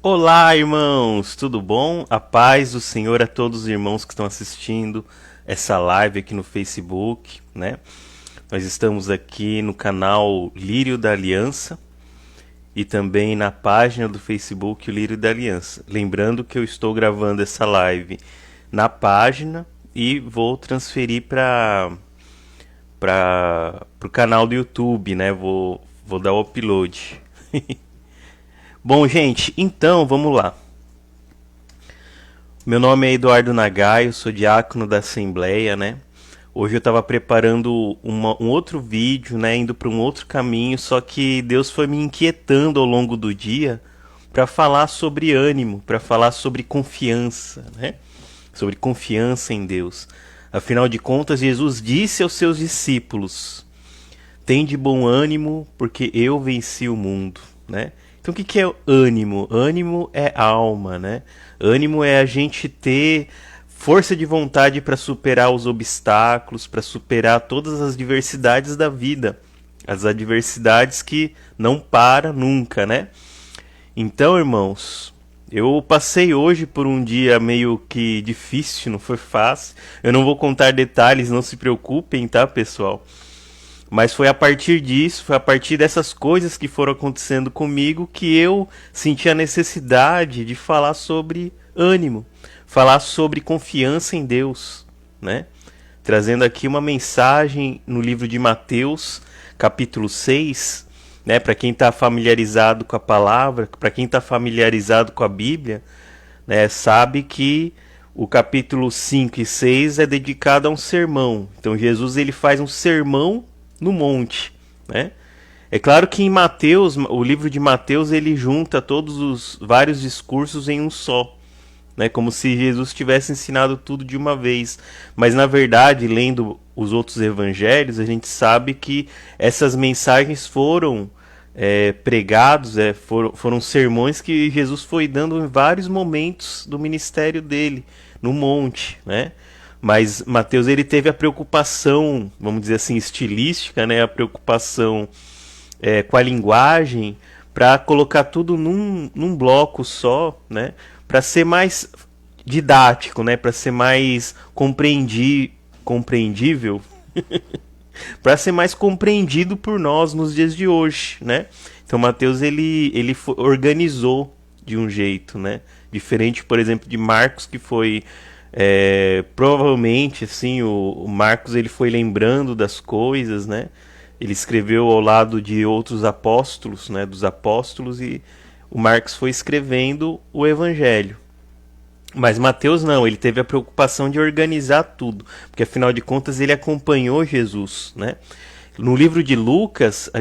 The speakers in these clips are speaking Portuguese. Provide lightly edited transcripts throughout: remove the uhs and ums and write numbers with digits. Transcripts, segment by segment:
Olá, irmãos, tudo bom? A paz do Senhor a todos os irmãos que estão assistindo essa live aqui no Facebook, né? Nós estamos aqui no canal Lírio da Aliança e também na página do Facebook Lírio da Aliança. Lembrando que eu estou gravando essa live na página e vou transferir para o canal do YouTube, né? Vou dar o upload. Bom, gente, então vamos lá. Meu nome é Eduardo Nagai, eu sou diácono da Assembleia, né? Hoje eu estava preparando um outro vídeo, né? Indo para um outro caminho, só que Deus foi me inquietando ao longo do dia para falar sobre ânimo, para falar sobre confiança, né? Sobre confiança em Deus. Afinal de contas, Jesus disse aos seus discípulos: Tende bom ânimo, porque eu venci o mundo, né? Então o que que é ânimo? Ânimo é alma, né? Ânimo é a gente ter força de vontade para superar os obstáculos, para superar todas as diversidades da vida, as adversidades que não param nunca, né? Então, irmãos, eu passei hoje por um dia meio que difícil, não foi fácil. Eu não vou contar detalhes, não se preocupem, tá, pessoal? Mas foi a partir disso, foi a partir dessas coisas que foram acontecendo comigo que eu senti a necessidade de falar sobre ânimo, falar sobre confiança em Deus, né? Trazendo aqui uma mensagem no livro de Mateus, capítulo 6, né, para quem está familiarizado com a palavra, para quem está familiarizado com a Bíblia, né, sabe que o capítulo 5 e 6 é dedicado a um sermão. Então Jesus ele faz um sermão no monte, né? É claro que em Mateus, o livro de Mateus, ele junta todos os vários discursos em um só, né? Como se Jesus tivesse ensinado tudo de uma vez. Mas na verdade, lendo os outros evangelhos, a gente sabe que essas mensagens foram pregados, foram sermões que Jesus foi dando em vários momentos do ministério dele, no monte, né? Mas Mateus ele teve a preocupação, vamos dizer assim, estilística, né? A preocupação com a linguagem para colocar tudo num bloco só, né? Para ser mais didático, né? Para ser mais compreendível, para ser mais compreendido por nós nos dias de hoje, né? Então Mateus ele organizou de um jeito, né? Diferente, por exemplo, de Marcos que foi provavelmente assim o Marcos ele foi lembrando das coisas, né? Ele escreveu ao lado de outros apóstolos, né? Dos apóstolos e o Marcos foi escrevendo o Evangelho. Mas Mateus não, ele teve a preocupação de organizar tudo, porque afinal de contas ele acompanhou Jesus, né? No livro de Lucas, a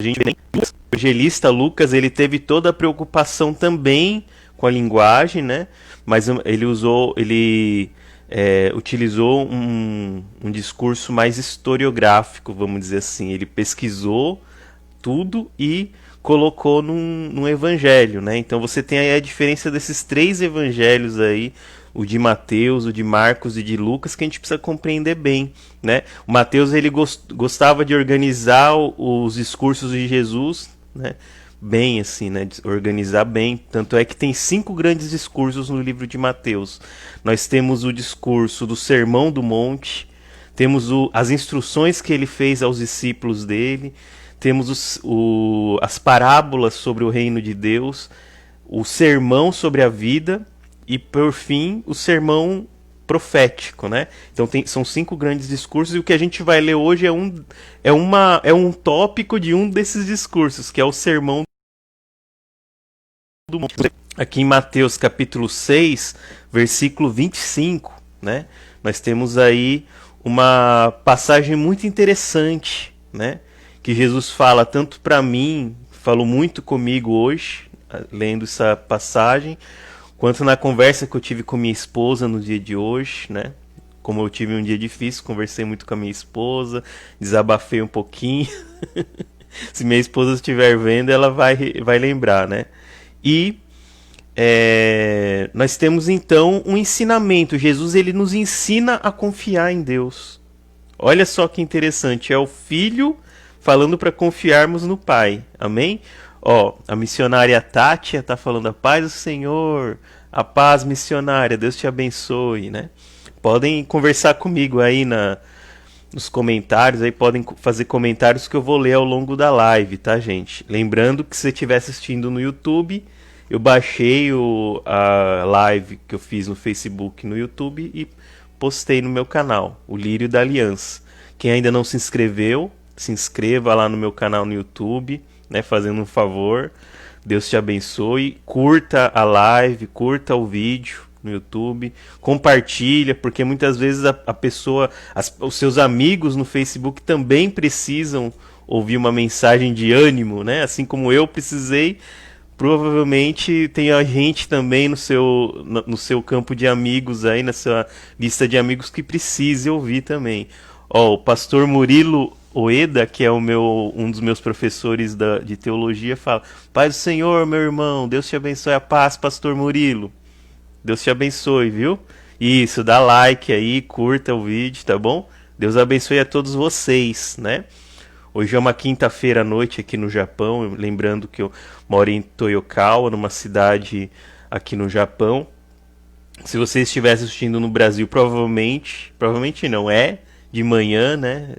gente vê o evangelista Lucas, ele teve toda a preocupação também com a linguagem, né? Mas ele utilizou um discurso mais historiográfico, vamos dizer assim. Ele pesquisou tudo e colocou num evangelho, né? Então você tem aí a diferença desses três evangelhos aí, o de Mateus, o de Marcos e de Lucas, que a gente precisa compreender bem, né? O Mateus ele gostava de organizar os discursos de Jesus, né? Bem assim, né? Organizar bem. Tanto é que tem 5 grandes discursos no livro de Mateus. Nós temos o discurso do Sermão do Monte, temos as instruções que ele fez aos discípulos dele, temos as parábolas sobre o reino de Deus, o sermão sobre a vida e, por fim, o sermão profético, né? Então são 5 grandes discursos e o que a gente vai ler hoje é um tópico de um desses discursos, que é o sermão do monte. Aqui em Mateus capítulo 6, versículo 25, né? Nós temos aí uma passagem muito interessante, né? Que Jesus fala tanto para mim, falou muito comigo hoje, lendo essa passagem, quanto na conversa que eu tive com minha esposa no dia de hoje, né? Como eu tive um dia difícil, conversei muito com a minha esposa, desabafei um pouquinho. Se minha esposa estiver vendo, ela vai lembrar, né? E nós temos então um ensinamento. Jesus ele nos ensina a confiar em Deus. Olha só que interessante, é o Filho falando para confiarmos no Pai. Amém? Ó, a missionária Tátia tá falando a paz do Senhor, a paz missionária, Deus te abençoe, né? Podem conversar comigo aí nos comentários, aí podem fazer comentários que eu vou ler ao longo da live, tá, gente? Lembrando que se você estiver assistindo no YouTube, eu baixei a live que eu fiz no Facebook e no YouTube e postei no meu canal, o Lírio da Aliança. Quem ainda não se inscreveu, se inscreva lá no meu canal no YouTube, né, fazendo um favor. Deus te abençoe. Curta a live, curta o vídeo no YouTube, compartilha, porque muitas vezes a pessoa, os seus amigos no Facebook também precisam ouvir uma mensagem de ânimo, né? Assim como eu precisei, provavelmente tem a gente também no seu campo de amigos aí, na sua lista de amigos que precise ouvir também. Ó, o pastor Murilo Oeda, que é um dos meus professores de teologia, fala: Paz do Senhor, meu irmão, Deus te abençoe, a paz, pastor Murilo. Deus te abençoe, viu? Isso, dá like aí, curta o vídeo, tá bom? Deus abençoe a todos vocês, né? Hoje é uma quinta-feira à noite aqui no Japão, lembrando que eu moro em Toyokawa, numa cidade aqui no Japão. Se você estiver assistindo no Brasil, provavelmente não, é de manhã, né?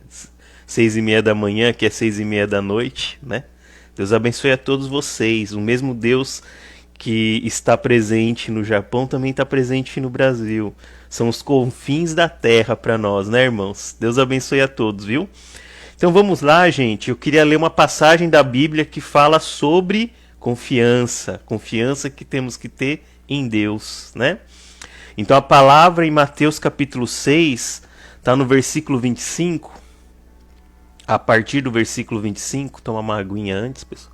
6:30 da manhã, aqui é 6:30 da noite, né? Deus abençoe a todos vocês. O mesmo Deus que está presente no Japão também está presente no Brasil. São os confins da terra para nós, né, irmãos? Deus abençoe a todos, viu? Então vamos lá, gente. Eu queria ler uma passagem da Bíblia que fala sobre confiança, confiança que temos que ter em Deus, né? Então a palavra em Mateus capítulo 6 está no versículo 25. A partir do versículo 25, toma uma aguinha antes, pessoal.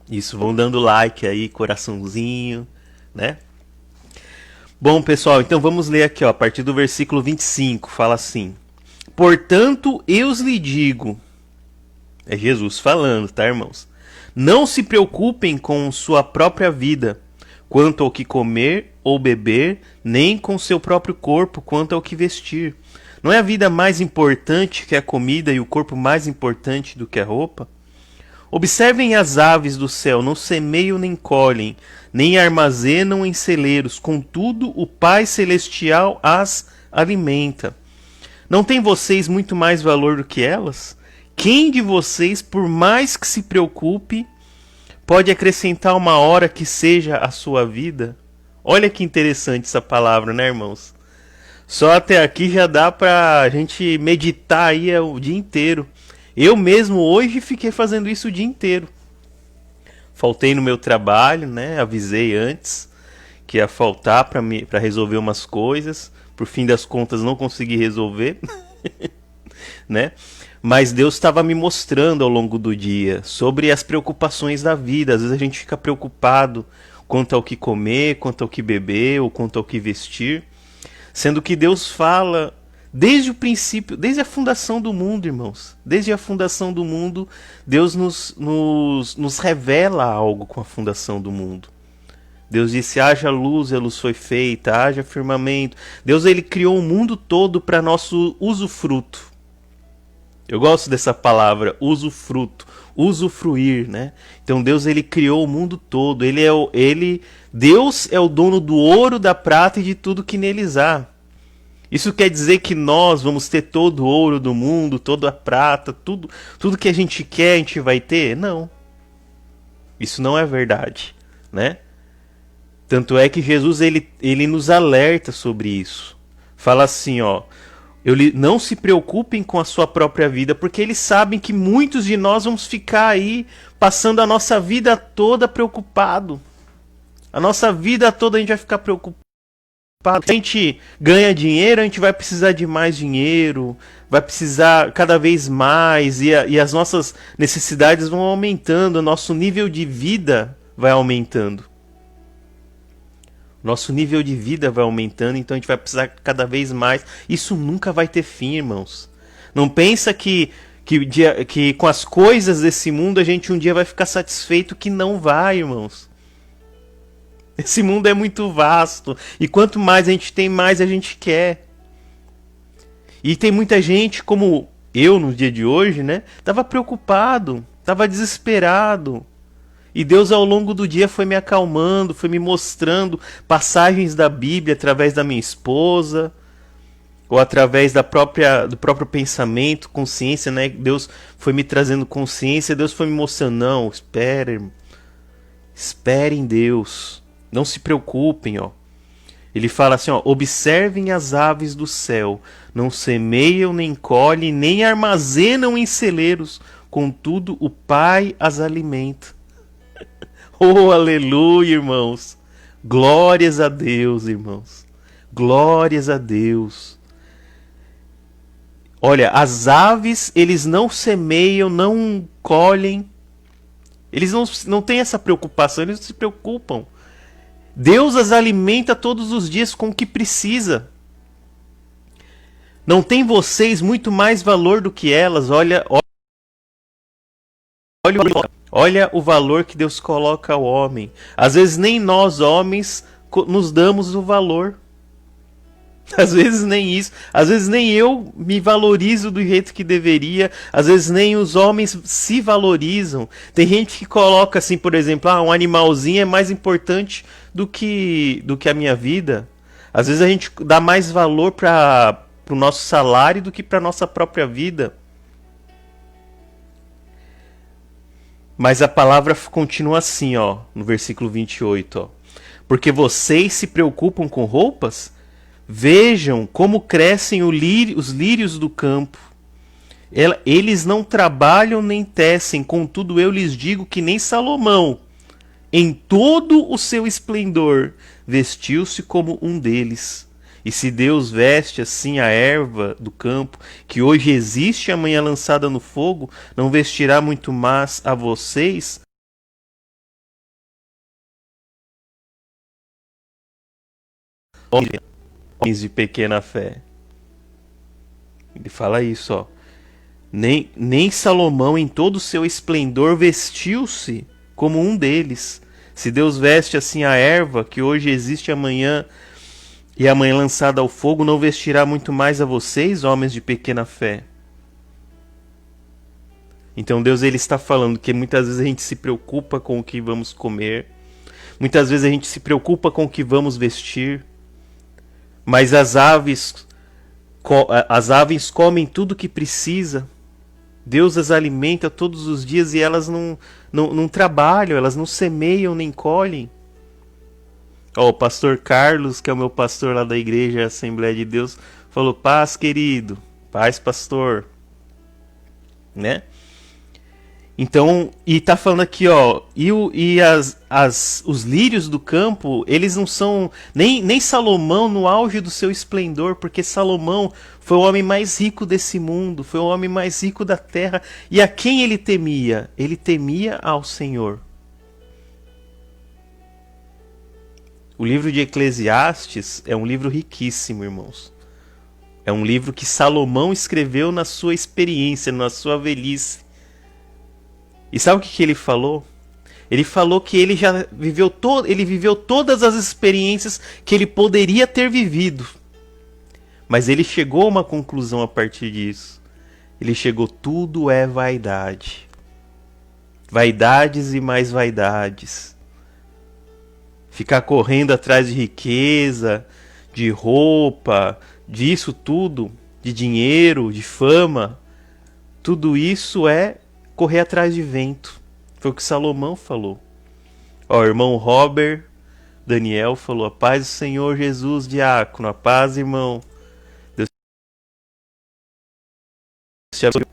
Isso, vão dando like aí, coraçãozinho, né? Bom, pessoal, então vamos ler aqui, ó, a partir do versículo 25, fala assim: Portanto, eu lhe digo, é Jesus falando, tá, irmãos? Não se preocupem com sua própria vida, quanto ao que comer ou beber, nem com seu próprio corpo, quanto ao que vestir. Não é a vida mais importante que a comida e o corpo mais importante do que a roupa? Observem as aves do céu, não semeiam nem colhem, nem armazenam em celeiros, contudo o Pai Celestial as alimenta. Não têm vocês muito mais valor do que elas? Quem de vocês, por mais que se preocupe, pode acrescentar uma hora que seja a sua vida? Olha que interessante essa palavra, né, irmãos? Só até aqui já dá pra gente meditar aí o dia inteiro. Eu mesmo hoje fiquei fazendo isso o dia inteiro. Faltei no meu trabalho, né? Avisei antes que ia faltar para resolver umas coisas. Por fim das contas não consegui resolver, né? Mas Deus estava me mostrando ao longo do dia sobre as preocupações da vida. Às vezes a gente fica preocupado quanto ao que comer, quanto ao que beber ou quanto ao que vestir. Sendo que Deus fala desde o princípio, desde a fundação do mundo, irmãos. Desde a fundação do mundo, Deus nos revela algo com a fundação do mundo. Deus disse: haja luz e a luz foi feita, haja firmamento. Deus, ele criou o mundo todo para nosso usufruto. Eu gosto dessa palavra, usufruto, usufruir, né? Então Deus, ele criou o mundo todo. Deus é o dono do ouro, da prata e de tudo que neles há. Isso quer dizer que nós vamos ter todo o ouro do mundo, toda a prata, tudo que a gente quer a gente vai ter? Não. Isso não é verdade, né? Tanto é que Jesus ele nos alerta sobre isso. Fala assim, ó: não se preocupem com a sua própria vida, porque eles sabem que muitos de nós vamos ficar aí passando a nossa vida toda preocupado. A nossa vida toda a gente vai ficar preocupado. Se a gente ganha dinheiro, a gente vai precisar de mais dinheiro, vai precisar cada vez mais, e as nossas necessidades vão aumentando, o nosso nível de vida vai aumentando. Nosso nível de vida vai aumentando, então a gente vai precisar cada vez mais. Isso nunca vai ter fim, irmãos. Não pensa que com as coisas desse mundo a gente um dia vai ficar satisfeito, que não vai, irmãos. Esse mundo é muito vasto. E quanto mais a gente tem, mais a gente quer. E tem muita gente, como eu no dia de hoje, né? Tava preocupado, tava desesperado. E Deus ao longo do dia foi me acalmando, foi me mostrando passagens da Bíblia através da minha esposa, ou através do próprio pensamento, consciência, né? Deus foi me trazendo consciência, Deus foi me mostrando, não, espere, irmão. Espere em Deus. Não se preocupem, ó. Ele fala assim, ó, observem as aves do céu, não semeiam, nem colhem, nem armazenam em celeiros, contudo o Pai as alimenta. Oh, aleluia, irmãos. Glórias a Deus, irmãos. Glórias a Deus. Olha, as aves, eles não semeiam, não colhem. Eles não têm essa preocupação, eles não se preocupam. Deus as alimenta todos os dias com o que precisa. Não tem vocês muito mais valor do que elas? Olha o valor que Deus coloca ao homem. Às vezes nem nós, homens, nos damos o valor. Às vezes nem isso. Às vezes nem eu me valorizo do jeito que deveria. Às vezes nem os homens se valorizam. Tem gente que coloca assim, por exemplo, um animalzinho é mais importante do que a minha vida. Às vezes a gente dá mais valor para o nosso salário do que para a nossa própria vida. Mas a palavra continua assim, ó, no versículo 28, ó. Porque vocês se preocupam com roupas? Vejam como crescem os lírios do campo. Eles não trabalham nem tecem, contudo eu lhes digo que nem Salomão, em todo o seu esplendor, vestiu-se como um deles. E se Deus veste assim a erva do campo, que hoje existe e amanhã lançada no fogo, não vestirá muito mais a vocês? Homens de pequena fé. Ele fala isso, ó. Nem Salomão em todo o seu esplendor vestiu-se como um deles. Se Deus veste assim a erva, que hoje existe amanhã e amanhã lançada ao fogo, não vestirá muito mais a vocês, homens de pequena fé? Então Deus ele está falando que muitas vezes a gente se preocupa com o que vamos comer, muitas vezes a gente se preocupa com o que vamos vestir, mas as aves comem tudo o que precisa. Deus as alimenta todos os dias e elas não trabalham, elas não semeiam nem colhem. Ó, o pastor Carlos, que é o meu pastor lá da igreja Assembleia de Deus, falou: paz, querido, paz, pastor, né? Então, e tá falando aqui, ó, os lírios do campo, eles não são nem Salomão no auge do seu esplendor, porque Salomão foi o homem mais rico desse mundo, foi o homem mais rico da terra, e a quem ele temia? Ele temia ao Senhor. O livro de Eclesiastes é um livro riquíssimo, irmãos. É um livro que Salomão escreveu na sua experiência, na sua velhice. E sabe o que ele falou? Ele falou que ele já viveu ele viveu todas as experiências que ele poderia ter vivido. Mas ele chegou a uma conclusão a partir disso. Ele chegou: tudo é vaidade. Vaidades e mais vaidades. Ficar correndo atrás de riqueza, de roupa, disso tudo, de dinheiro, de fama, tudo isso é correr atrás de vento. Foi o que Salomão falou. Ó, o irmão Robert Daniel falou: a paz do Senhor Jesus, diácono, a paz, irmão. Deus te abençoe.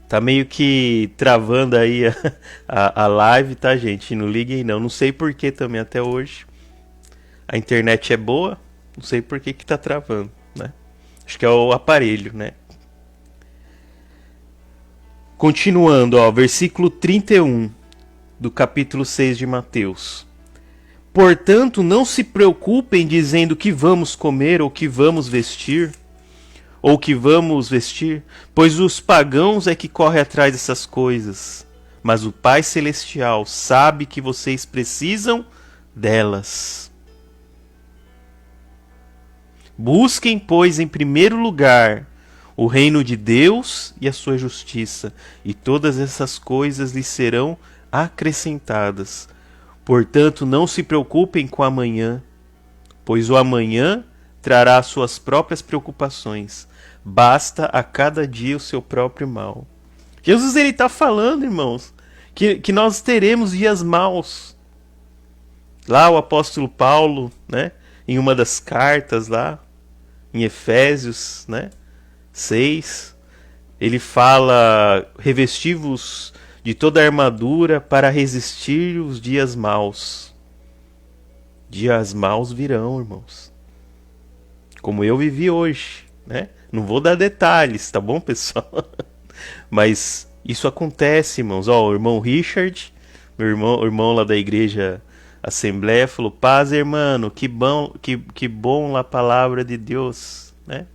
Tá meio que travando aí a live, tá, gente? Não liguem não. Não sei por que também até hoje. A internet é boa, não sei por que tá travando, né? Acho que é o aparelho, né? Continuando, ó, versículo 31 do capítulo 6 de Mateus. Portanto, não se preocupem dizendo que vamos comer ou que vamos vestir, pois os pagãos é que correm atrás dessas coisas. Mas o Pai Celestial sabe que vocês precisam delas. Busquem, pois, em primeiro lugar o reino de Deus e a sua justiça, e todas essas coisas lhes serão acrescentadas. Portanto, não se preocupem com amanhã, pois o amanhã trará as suas próprias preocupações. Basta a cada dia o seu próprio mal. Jesus ele está falando, irmãos, que nós teremos dias maus. Lá o apóstolo Paulo, né, em uma das cartas lá, em Efésios, né, 6, ele fala: revesti-vos de toda a armadura para resistir os dias maus. Dias maus virão, irmãos. Como eu vivi hoje, né? Não vou dar detalhes, tá bom, pessoal? Mas isso acontece, irmãos. Ó, o irmão Richard, o irmão lá da igreja Assembleia, falou: paz, irmão, que bom a palavra de Deus, né?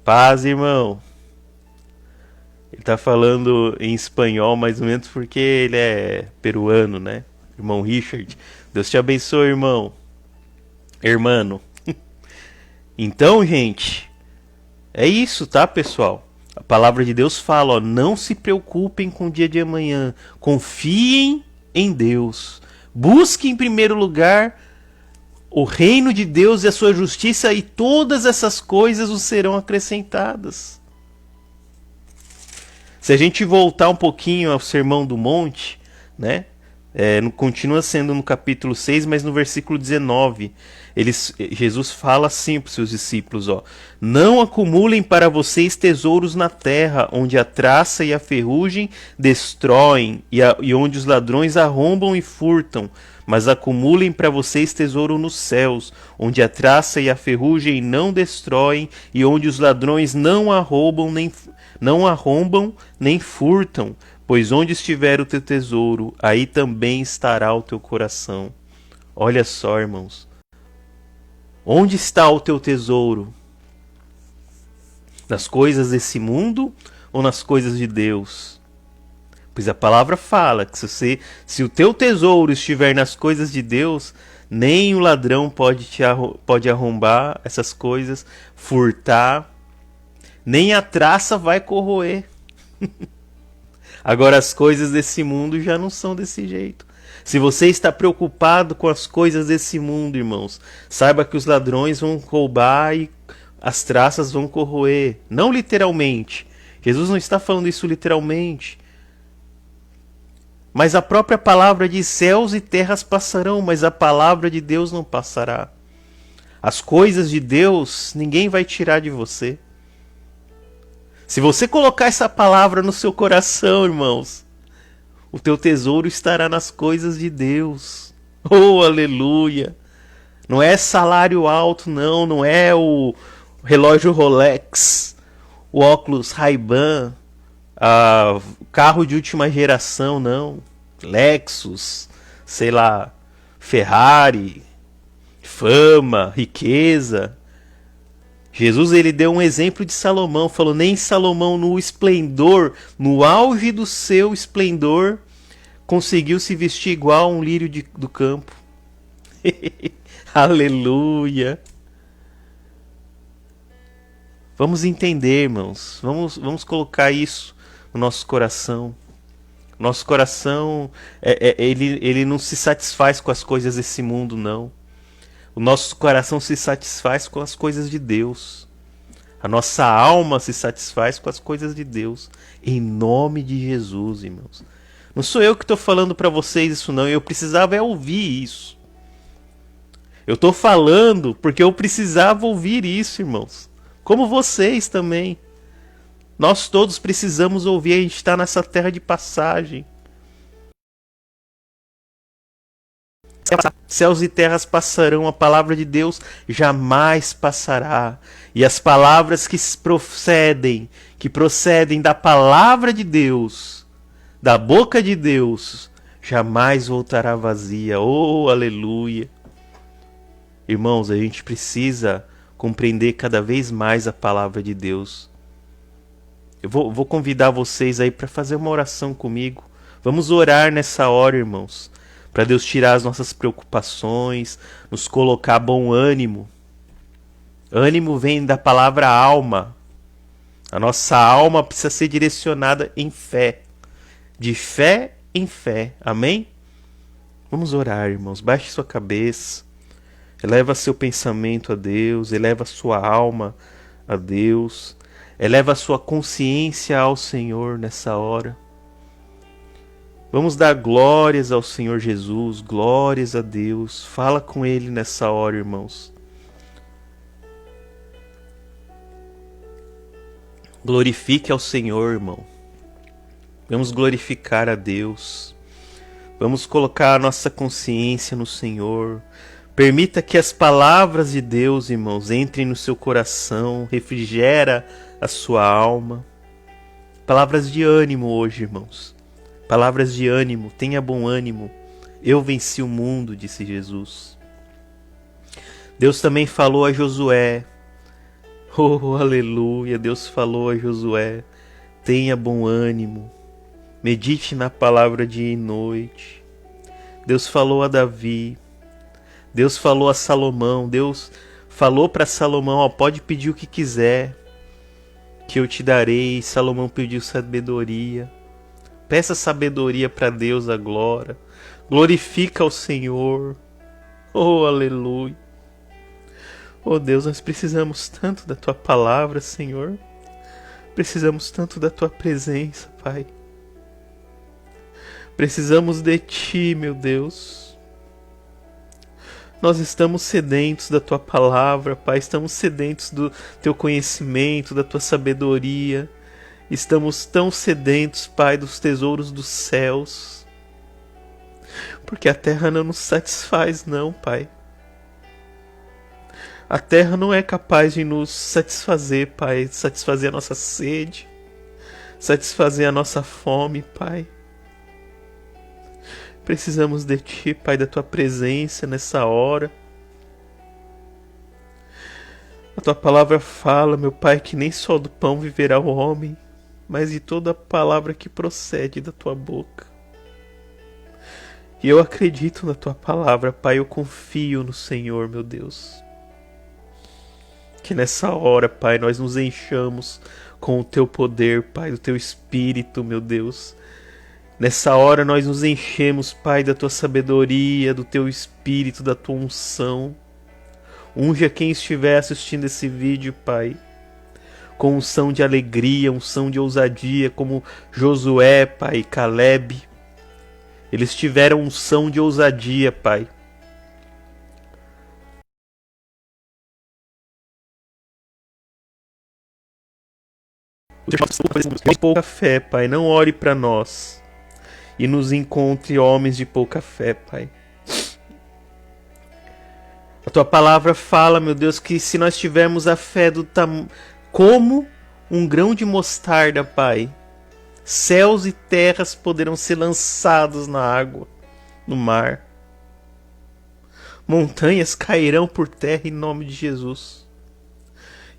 Paz, irmão. Ele tá falando em espanhol mais ou menos porque ele é peruano, né? Irmão Richard. Deus te abençoe, irmão. Hermano. Então, gente, é isso, tá, pessoal? A palavra de Deus fala, ó, não se preocupem com o dia de amanhã. Confiem em Deus. Busquem em primeiro lugar o reino de Deus e a sua justiça, e todas essas coisas os serão acrescentadas. Se a gente voltar um pouquinho ao Sermão do Monte, né? Continua sendo no capítulo 6, mas no versículo 19, Jesus fala assim para os seus discípulos: ó, não acumulem para vocês tesouros na terra, onde a traça e a ferrugem destroem, e onde os ladrões arrombam e furtam, mas acumulem para vocês tesouro nos céus, onde a traça e a ferrugem não destroem, e onde os ladrões não arrombam nem furtam. Pois onde estiver o teu tesouro, aí também estará o teu coração. Olha só, irmãos. Onde está o teu tesouro? Nas coisas desse mundo ou nas coisas de Deus? Pois a palavra fala que se o teu tesouro estiver nas coisas de Deus, nem o ladrão pode arrombar essas coisas, furtar, nem a traça vai corroer. Agora, as coisas desse mundo já não são desse jeito. Se você está preocupado com as coisas desse mundo, irmãos, saiba que os ladrões vão roubar e as traças vão corroer. Não literalmente. Jesus não está falando isso literalmente. Mas a própria palavra diz: céus e terras passarão, mas a palavra de Deus não passará. As coisas de Deus ninguém vai tirar de você. Se você colocar essa palavra no seu coração, irmãos, o teu tesouro estará nas coisas de Deus. Oh, aleluia! Não é salário alto, não. Não é o relógio Rolex, o óculos Ray-Ban, carro de última geração, não. Lexus, sei lá, Ferrari, fama, riqueza. Jesus ele deu um exemplo de Salomão, falou: nem Salomão no esplendor, no auge do seu esplendor, conseguiu se vestir igual a um lírio do campo. Aleluia! Vamos entender, irmãos, vamos colocar isso no nosso coração. Nosso coração, ele não se satisfaz com as coisas desse mundo, não. O nosso coração se satisfaz com as coisas de Deus. A nossa alma se satisfaz com as coisas de Deus. Em nome de Jesus, irmãos. Não sou eu que estou falando para vocês isso, não. Eu precisava ouvir isso. Eu estou falando porque eu precisava ouvir isso, irmãos. Como vocês também. Nós todos precisamos ouvir. A gente está nessa terra de passagem. Céus e terras passarão, a palavra de Deus jamais passará. E as palavras que procedem da palavra de Deus, da boca de Deus, jamais voltará vazia. Oh, aleluia! Irmãos, a gente precisa compreender cada vez mais a palavra de Deus. Eu vou convidar vocês aí para fazer uma oração comigo. Vamos orar nessa hora, irmãos, para Deus tirar as nossas preocupações, nos colocar bom ânimo. Ânimo vem da palavra alma. A nossa alma precisa ser direcionada em fé. De fé em fé. Amém? Vamos orar, irmãos. Baixe sua cabeça. Eleva seu pensamento a Deus. Eleva sua alma a Deus. Eleva sua consciência ao Senhor nessa hora. Vamos dar glórias ao Senhor Jesus. Glórias a Deus. Fala com Ele nessa hora, irmãos. Glorifique ao Senhor, irmão. Vamos glorificar a Deus. Vamos colocar a nossa consciência no Senhor. Permita que as palavras de Deus, irmãos, entrem no seu coração, refrigera a sua alma. Palavras de ânimo hoje, irmãos. Palavras de ânimo, tenha bom ânimo. Eu venci o mundo, disse Jesus. Deus também falou a Josué. Oh, aleluia, Deus falou a Josué. Tenha bom ânimo. Medite na palavra dia e noite. Deus falou a Davi. Deus falou a Salomão. Deus falou para Salomão, ó, pode pedir o que quiser, que eu te darei. Salomão pediu sabedoria. Peça sabedoria para Deus agora. Glorifica ao Senhor. Oh, aleluia. Oh Deus, nós precisamos tanto da Tua palavra, Senhor. Precisamos tanto da Tua presença, Pai. Precisamos de Ti, meu Deus. Nós estamos sedentos da Tua palavra, Pai. Estamos sedentos do Teu conhecimento, da Tua sabedoria. Estamos tão sedentos, Pai, dos tesouros dos céus. Porque a terra não nos satisfaz, não, Pai. A terra não é capaz de nos satisfazer, Pai. Satisfazer a nossa sede. Satisfazer a nossa fome, Pai. Precisamos de Ti, Pai, da Tua presença nessa hora. A Tua palavra fala, meu Pai, que nem só do pão viverá o homem, mas de toda a palavra que procede da Tua boca. E eu acredito na Tua palavra, Pai. Eu confio no Senhor, meu Deus. Que nessa hora, Pai, nós nos enchamos com o Teu poder, Pai, do Teu Espírito, meu Deus. Nessa hora nós nos enchemos, Pai, da Tua sabedoria, do Teu Espírito, da Tua unção. Unja quem estiver assistindo esse vídeo, Pai, com unção de alegria, unção de ousadia, como Josué, Pai, e Caleb. Eles tiveram unção de ousadia, Pai. De pouca fé, Pai, não ore para nós e nos encontre homens de pouca fé, Pai. A Tua palavra fala, meu Deus, que se nós tivermos a fé como um grão de mostarda, Pai, céus e terras poderão ser lançados na água, no mar. Montanhas cairão por terra em nome de Jesus.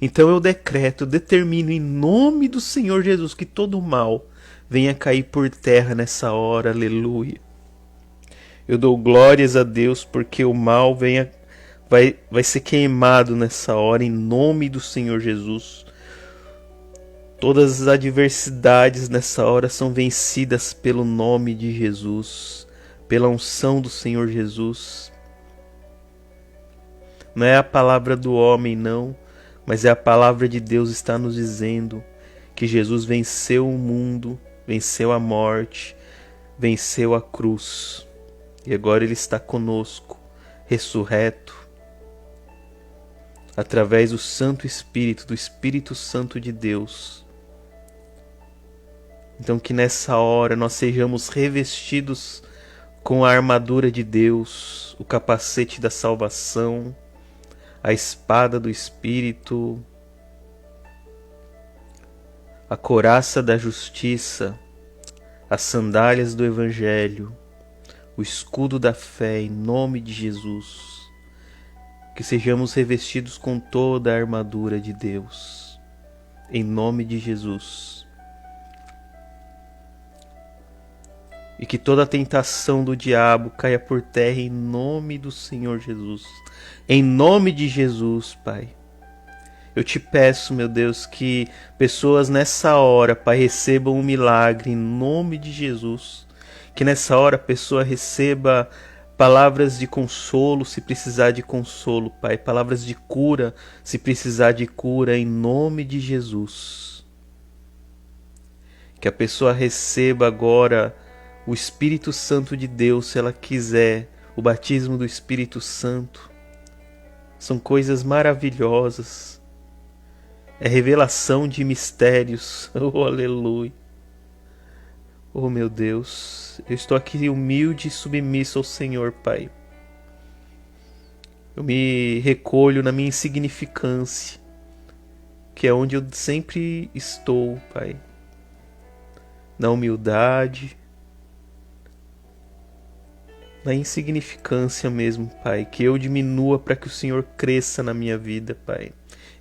Então eu decreto, determino em nome do Senhor Jesus que todo mal venha cair por terra nessa hora, aleluia. Eu dou glórias a Deus porque o mal vai ser queimado nessa hora em nome do Senhor Jesus. Todas as adversidades nessa hora são vencidas pelo nome de Jesus, pela unção do Senhor Jesus. Não é a palavra do homem, não. Mas é a palavra de Deus está nos dizendo que Jesus venceu o mundo, venceu a morte, venceu a cruz. E agora Ele está conosco, ressurreto, através do Santo Espírito, do Espírito Santo de Deus. Então que nessa hora nós sejamos revestidos com a armadura de Deus, o capacete da salvação, a espada do Espírito, a couraça da justiça, as sandálias do Evangelho, o escudo da fé em nome de Jesus. Que sejamos revestidos com toda a armadura de Deus, em nome de Jesus. E que toda a tentação do diabo caia por terra em nome do Senhor Jesus. Em nome de Jesus, Pai. Eu te peço, meu Deus, que pessoas nessa hora, Pai, recebam um milagre em nome de Jesus. Que nessa hora a pessoa receba palavras de consolo, se precisar de consolo, Pai. Palavras de cura, se precisar de cura, em nome de Jesus. Que a pessoa receba agora o Espírito Santo de Deus, se ela quiser, o batismo do Espírito Santo. São coisas maravilhosas. É revelação de mistérios. Oh, aleluia. Oh, meu Deus. Eu estou aqui humilde e submisso ao Senhor, Pai. Eu me recolho na minha insignificância, que é onde eu sempre estou, Pai. Na humildade, na insignificância mesmo, Pai. Que eu diminua para que o Senhor cresça na minha vida, Pai.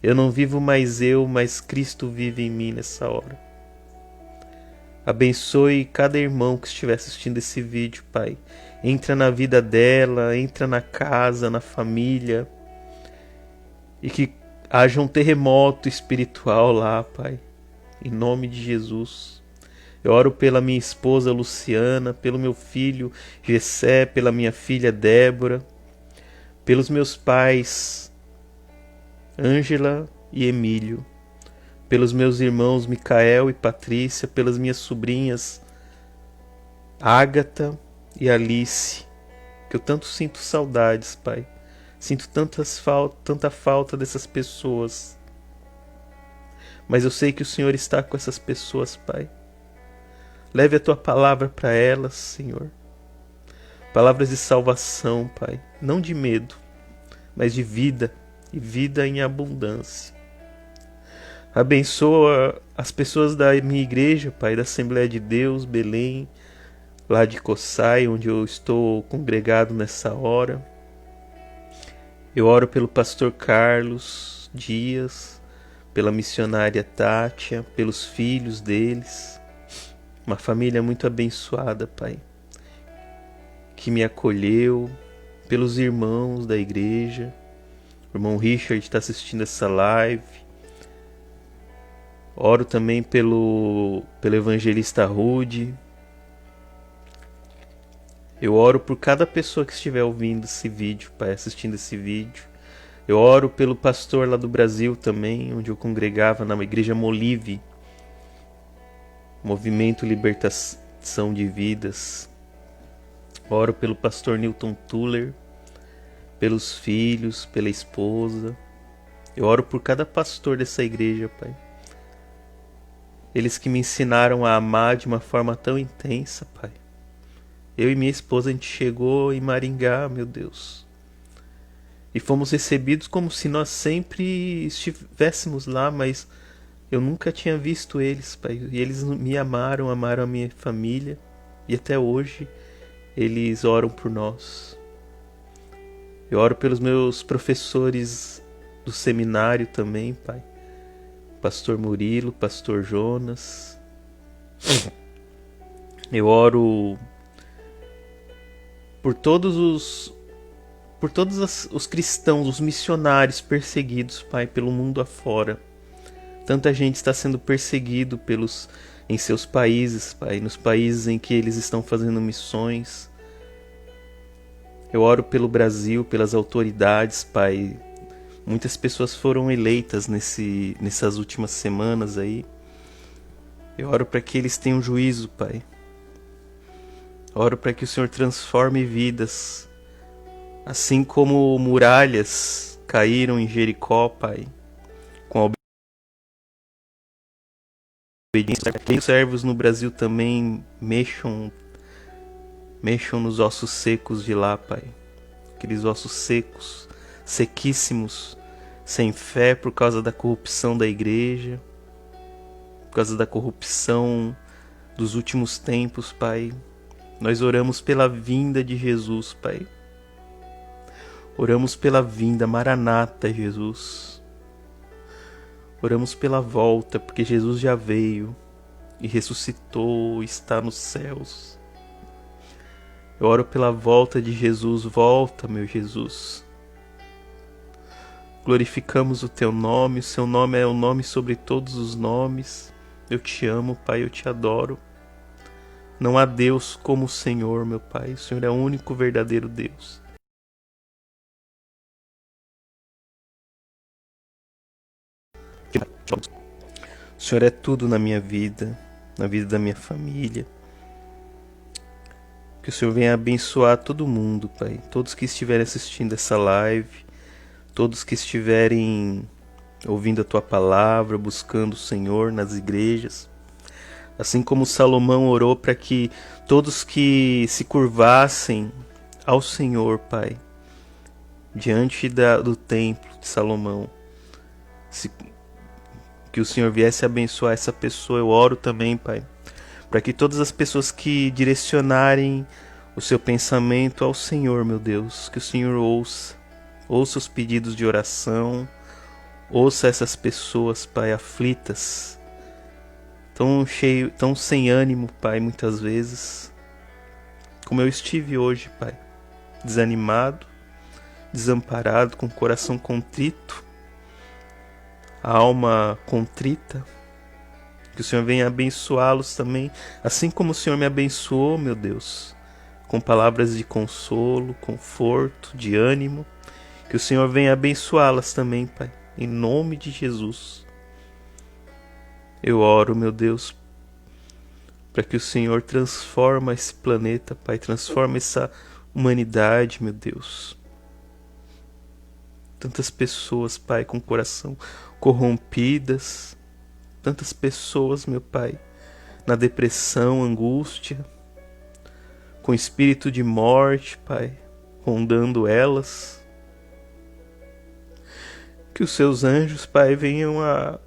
Eu não vivo mais eu, mas Cristo vive em mim nessa hora. Abençoe cada irmão que estiver assistindo esse vídeo, Pai. Entra na vida dela, entra na casa, na família. E que haja um terremoto espiritual lá, Pai. Em nome de Jesus. Eu oro pela minha esposa Luciana, pelo meu filho Gessé, pela minha filha Débora, pelos meus pais Ângela e Emílio, pelos meus irmãos Micael e Patrícia, pelas minhas sobrinhas Ágata e Alice, que eu tanto sinto saudades, Pai. Sinto tanta falta dessas pessoas. Mas eu sei que o Senhor está com essas pessoas, Pai. Leve a tua palavra para elas, Senhor. Palavras de salvação, Pai. Não de medo, mas de vida, e vida em abundância. Abençoa as pessoas da minha igreja, Pai, da Assembleia de Deus, Belém, lá de Coçai, onde eu estou congregado nessa hora. Eu oro pelo pastor Carlos Dias, pela missionária Tátia, pelos filhos deles. Uma família muito abençoada, Pai, que me acolheu, pelos irmãos da igreja. O irmão Richard está assistindo essa live. Oro também pelo evangelista Rude. Eu oro por cada pessoa que estiver ouvindo esse vídeo, Pai, assistindo esse vídeo. Eu oro pelo pastor lá do Brasil também, onde eu congregava na igreja Molive, Movimento Libertação de Vidas. Oro pelo pastor Newton Tuller, pelos filhos, pela esposa. Eu oro por cada pastor dessa igreja, Pai. Eles que me ensinaram a amar de uma forma tão intensa, Pai. Eu e minha esposa, a gente chegou em Maringá, meu Deus. E fomos recebidos como se nós sempre estivéssemos lá, mas eu nunca tinha visto eles, Pai. E eles me amaram, amaram a minha família. E até hoje eles oram por nós. Eu oro pelos meus professores do seminário também, Pai. Pastor Murilo, Pastor Jonas. Eu oro por todos os cristãos, os missionários perseguidos, Pai, pelo mundo afora. Tanta gente está sendo perseguido em seus países, Pai, nos países em que eles estão fazendo missões. Eu oro pelo Brasil, pelas autoridades, Pai. Muitas pessoas foram eleitas nessas últimas semanas aí. Eu oro para que eles tenham juízo, Pai. Oro para que o Senhor transforme vidas, assim como muralhas caíram em Jericó, Pai, com a obediência. Que os servos no Brasil também mexam nos ossos secos de lá, Pai. Aqueles ossos secos, sequíssimos, sem fé por causa da corrupção da igreja, por causa da corrupção dos últimos tempos, Pai. Nós oramos pela vinda de Jesus, Pai. Oramos pela vinda, Maranata, Jesus. Oramos pela volta, porque Jesus já veio e ressuscitou, está nos céus. Eu oro pela volta de Jesus. Volta, meu Jesus. Glorificamos o teu nome, o seu nome é o nome sobre todos os nomes. Eu te amo, Pai, eu te adoro. Não há Deus como o Senhor, meu Pai. O Senhor é o único verdadeiro Deus. O Senhor é tudo na minha vida, na vida da minha família. Que o Senhor venha abençoar todo mundo, Pai. Todos que estiverem assistindo essa live, todos que estiverem ouvindo a Tua palavra, buscando o Senhor nas igrejas. Assim como Salomão orou para que todos que se curvassem ao Senhor, Pai, diante do templo de Salomão, que o Senhor viesse abençoar essa pessoa. Eu oro também, Pai, para que todas as pessoas que direcionarem o seu pensamento ao Senhor, meu Deus, que o Senhor ouça os pedidos de oração, ouça essas pessoas, Pai, aflitas, tão sem ânimo, Pai, muitas vezes, como eu estive hoje, Pai, desanimado, desamparado, com o coração contrito, a alma contrita. Que o Senhor venha abençoá-los também, assim como o Senhor me abençoou, meu Deus, com palavras de consolo, conforto, de ânimo. Que o Senhor venha abençoá-las também, Pai, em nome de Jesus. Eu oro, meu Deus, para que o Senhor transforme esse planeta, Pai, transforme essa humanidade, meu Deus. Tantas pessoas, Pai, com o coração corrompidas, tantas pessoas, meu Pai, na depressão, angústia, com espírito de morte, Pai, rondando elas. Que os seus anjos, Pai, venham a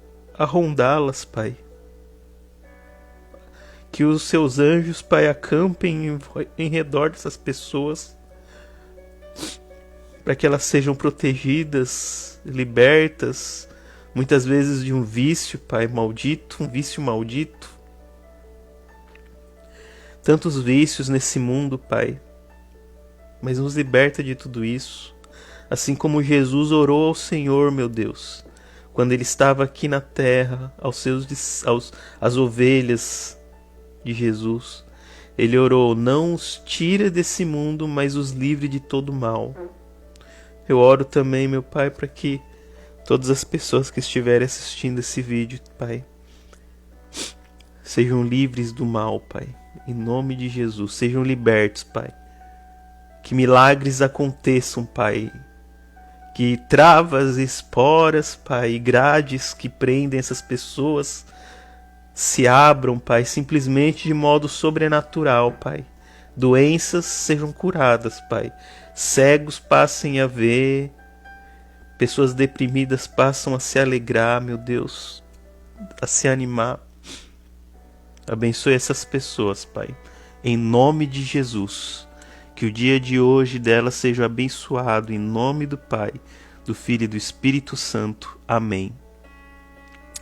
rondá-las, Pai. Que os seus anjos, Pai, acampem em redor dessas pessoas, para que elas sejam protegidas, libertas, muitas vezes de um vício, Pai, maldito, um vício maldito. Tantos vícios nesse mundo, Pai, mas nos liberta de tudo isso. Assim como Jesus orou ao Senhor, meu Deus, quando ele estava aqui na terra, às ovelhas de Jesus, ele orou: não os tira desse mundo, mas os livre de todo mal. Eu oro também, meu Pai, para que todas as pessoas que estiverem assistindo esse vídeo, Pai, sejam livres do mal, Pai, em nome de Jesus, sejam libertos, Pai. Que milagres aconteçam, Pai. Que travas, esporas, Pai, e grades que prendem essas pessoas se abram, Pai, simplesmente de modo sobrenatural, Pai. Doenças sejam curadas, Pai. Cegos passem a ver. Pessoas deprimidas passam a se alegrar, meu Deus, a se animar. Abençoe essas pessoas, Pai, em nome de Jesus. Que o dia de hoje delas seja abençoado, em nome do Pai, do Filho e do Espírito Santo. Amém.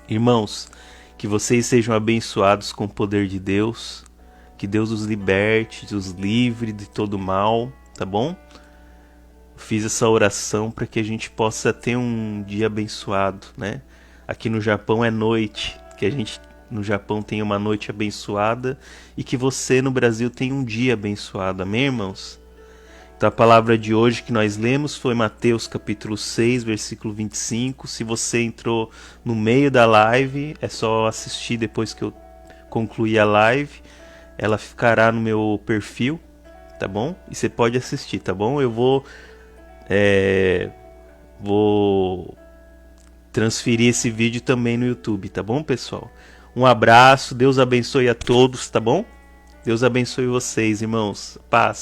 Irmãos, que vocês sejam abençoados com o poder de Deus, que Deus os liberte, os livre de todo mal, tá bom? Eu fiz essa oração para que a gente possa ter um dia abençoado, né? Aqui no Japão é noite, que a gente no Japão tenha uma noite abençoada e que você no Brasil tenha um dia abençoado, amém, irmãos? Então a palavra de hoje que nós lemos foi Mateus capítulo 6, versículo 25. Se você entrou no meio da live, é só assistir depois que eu concluir a live. Ela ficará no meu perfil, tá bom? E você pode assistir, tá bom? Eu vou transferir esse vídeo também no YouTube, tá bom, pessoal? Um abraço, Deus abençoe a todos, tá bom? Deus abençoe vocês, irmãos. Paz.